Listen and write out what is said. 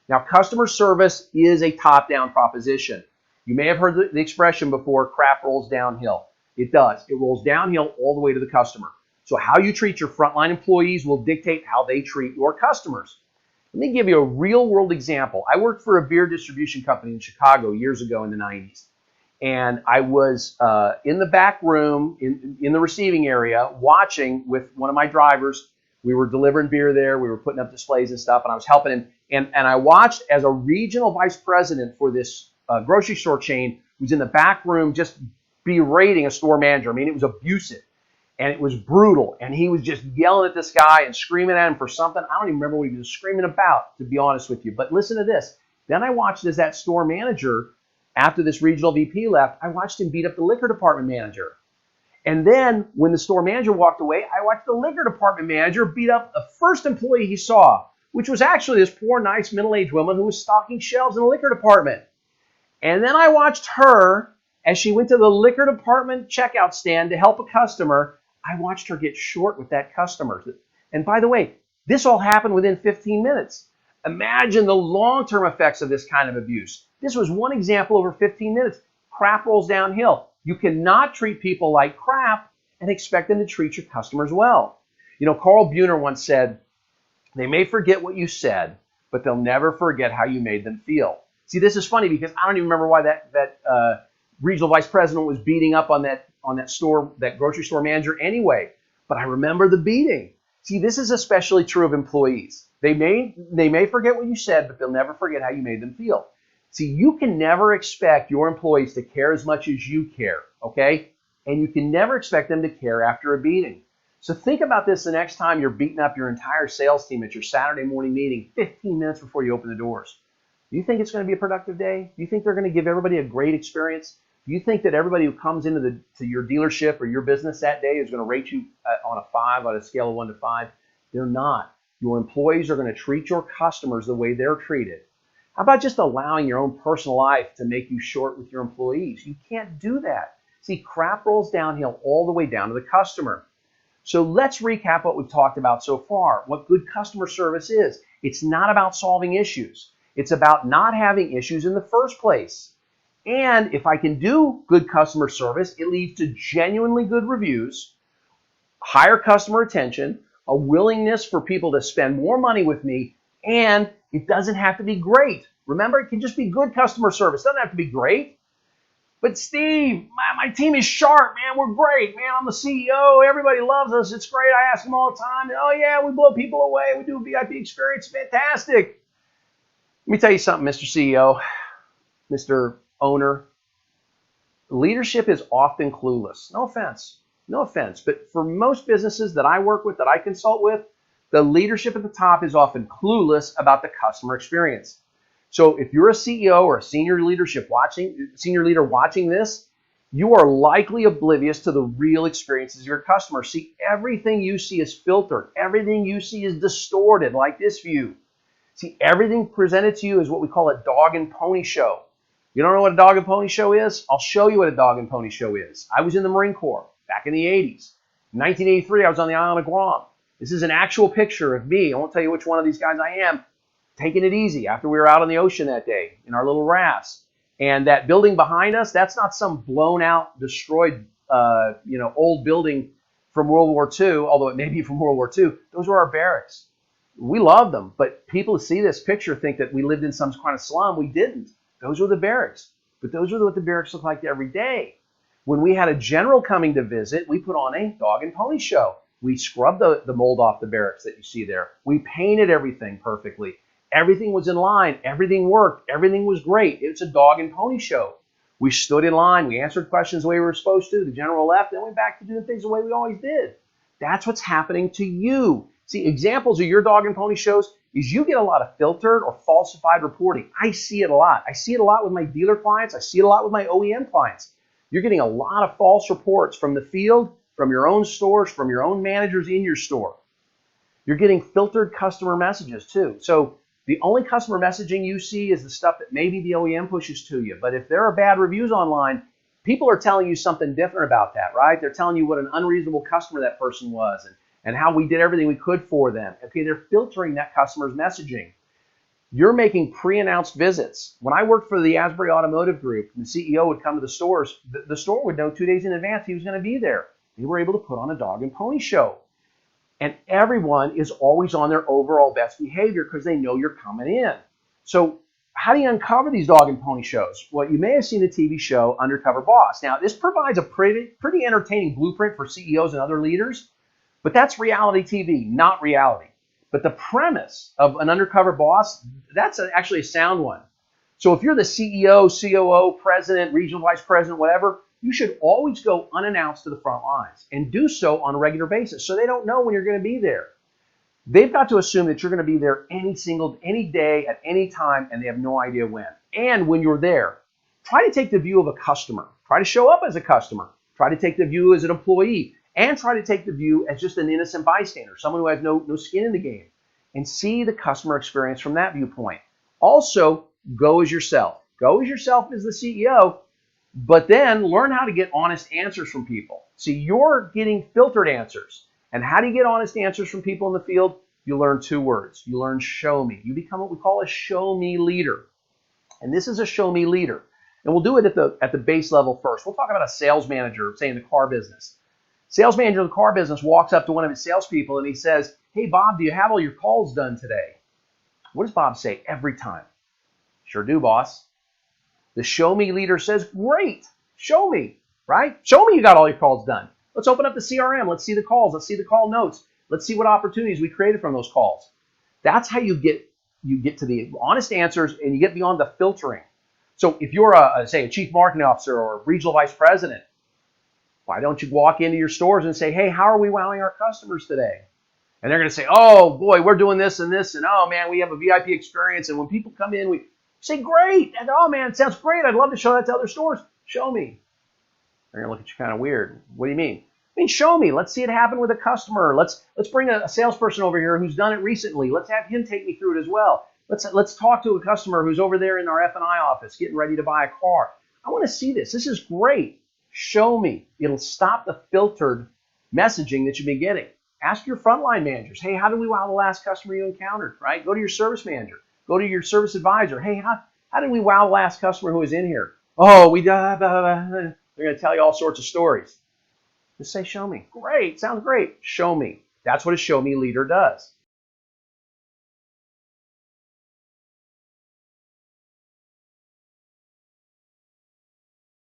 Now, customer service is a top-down proposition. You may have heard the expression before, crap rolls downhill. It does. It rolls downhill all the way to the customer. So how you treat your frontline employees will dictate how they treat your customers. Let me give you a real-world example. I worked for a beer distribution company in Chicago years ago in the 90s. And I was in the back room, in the receiving area, watching with one of my drivers. We were delivering beer there. We were putting up displays and stuff, and I was helping him. And I watched as a regional vice president for this grocery store chain who's in the back room just berating a store manager. I mean, it was abusive, and it was brutal. And he was just yelling at this guy and screaming at him for something. I don't even remember what he was screaming about, to be honest with you. But listen to this. Then I watched as that store manager, after this regional VP left, I watched him beat up the liquor department manager. And then when the store manager walked away, I watched the liquor department manager beat up the first employee he saw, which was actually this poor, nice, middle-aged woman who was stocking shelves in the liquor department. And then I watched her as she went to the liquor department checkout stand to help a customer. I watched her get short with that customer. And by the way, this all happened within 15 minutes. Imagine the long-term effects of this kind of abuse. This was one example over 15 minutes. Crap rolls downhill. You cannot treat people like crap and expect them to treat your customers well. You know, Carl Buhner once said, they may forget what you said, but they'll never forget how you made them feel. See, this is funny because I don't even remember why that regional vice president was beating up on that grocery store manager anyway, but I remember the beating. See, this is especially true of employees. They may forget what you said, but they'll never forget how you made them feel. See, you can never expect your employees to care as much as you care, okay? And you can never expect them to care after a beating. So think about this the next time you're beating up your entire sales team at your Saturday morning meeting 15 minutes before you open the doors. Do you think it's going to be a productive day? Do you think they're going to give everybody a great experience? Do you think that everybody who comes into to your dealership or your business that day is going to rate you on a 5, on a scale of 1 to 5? They're not. Your employees are going to treat your customers the way they're treated. How about just allowing your own personal life to make you short with your employees? You can't do that. See, crap rolls downhill all the way down to the customer. So let's recap what we've talked about so far, what good customer service is. It's not about solving issues. It's about not having issues in the first place. And if I can do good customer service, it leads to genuinely good reviews, higher customer retention, a willingness for people to spend more money with me, and it doesn't have to be great. Remember, it can just be good customer service. It doesn't have to be great. But Steve, my team is sharp, man. We're great, man. I'm the CEO. Everybody loves us. It's great. I ask them all the time. Oh, yeah, we blow people away. We do a VIP experience. Fantastic. Let me tell you something, Mr. CEO, Mr. Owner. Leadership is often clueless. No offense. But for most businesses that I work with, that I consult with, the leadership at the top is often clueless about the customer experience. So if you're a CEO or a senior leader watching this, you are likely oblivious to the real experiences of your customers. See, everything you see is filtered. Everything you see is distorted, like this view. See, everything presented to you is what we call a dog and pony show. You don't know what a dog and pony show is? I'll show you what a dog and pony show is. I was in the Marine Corps back in the 80s. In 1983, I was on the island of Guam. This is an actual picture of me. I won't tell you which one of these guys I am, taking it easy after we were out on the ocean that day in our little rafts. And that building behind us, that's not some blown out, destroyed, old building from World War II, although it may be from World War II. Those were our barracks. We loved them, but people who see this picture think that we lived in some kind of slum. We didn't. Those were the barracks. But those are what the barracks look like every day. When we had a general coming to visit, we put on a dog and pony show. We scrubbed the mold off the barracks that you see there. We painted everything perfectly. Everything was in line. Everything worked. Everything was great. It's a dog and pony show. We stood in line. We answered questions the way we were supposed to. The general left. Then went back to doing things the way we always did. That's what's happening to you. See, examples of your dog and pony shows is you get a lot of filtered or falsified reporting. I see it a lot. I see it a lot with my dealer clients. I see it a lot with my OEM clients. You're getting a lot of false reports from the field, from your own stores, from your own managers in your store. You're getting filtered customer messages too. So the only customer messaging you see is the stuff that maybe the OEM pushes to you. But if there are bad reviews online, people are telling you something different about that, right? They're telling you what an unreasonable customer that person was and how we did everything we could for them. Okay, they're filtering that customer's messaging. You're making pre-announced visits. When I worked for the Asbury Automotive Group, the CEO would come to the stores. The store would know 2 days in advance he was going to be there. They were able to put on a dog and pony show. And everyone is always on their overall best behavior because they know you're coming in. So how do you uncover these dog and pony shows? Well, you may have seen the TV show Undercover Boss. Now, this provides a pretty entertaining blueprint for CEOs and other leaders, but that's reality TV, not reality. But the premise of an undercover boss, that's actually a sound one. So if you're the CEO, COO, president, regional vice president, whatever, you should always go unannounced to the front lines and do so on a regular basis so they don't know when you're going to be there. They've got to assume that you're going to be there any day at any time, and they have no idea when. And when you're there, try to take the view of a customer. Try to show up as a customer. Try to take the view as an employee. And try to take the view as just an innocent bystander, someone who has no skin in the game, and see the customer experience from that viewpoint. Also, go as yourself. Go as yourself as the CEO, but then learn how to get honest answers from people. See, you're getting filtered answers. And how do you get honest answers from people in the field? You learn 2 words. You learn show me. You become what we call a show me leader. And this is a show me leader. And we'll do it at the base level first. We'll talk about a sales manager, say in the car business. Sales manager in the car business walks up to one of his salespeople and he says, "Hey, Bob, do you have all your calls done today?" What does Bob say every time? "Sure do, boss." The show me leader says, "Great, show me, right? Show me you got all your calls done. Let's open up the CRM. Let's see the calls. Let's see the call notes. Let's see what opportunities we created from those calls." That's how you get to the honest answers and you get beyond the filtering. So if you're say a chief marketing officer or a regional vice president, why don't you walk into your stores and say, "Hey, how are we wowing our customers today?" And they're going to say, "Oh boy, we're doing this and this, and oh man, we have a VIP experience, and when people come in, we say, great, and oh man, it sounds great. I'd love to show that to other stores. Show me." They're going to look at you kind of weird. "What do you mean?" "I mean, show me. Let's see it happen with a customer. Let's bring a salesperson over here who's done it recently. Let's have him take me through it as well. Let's talk to a customer who's over there in our F&I office getting ready to buy a car. I want to see this. This is great. Show me." It'll stop the filtered messaging that you've been getting. Ask your frontline managers, "Hey, how did we wow the last customer you encountered?" Right? Go to your service manager. Go to your service advisor. "Hey, how did we wow the last customer who was in here?" "Oh, we blah, blah, blah." They're going to tell you all sorts of stories. Just say, "Show me." "Great. Sounds great. Show me." That's what a show me leader does.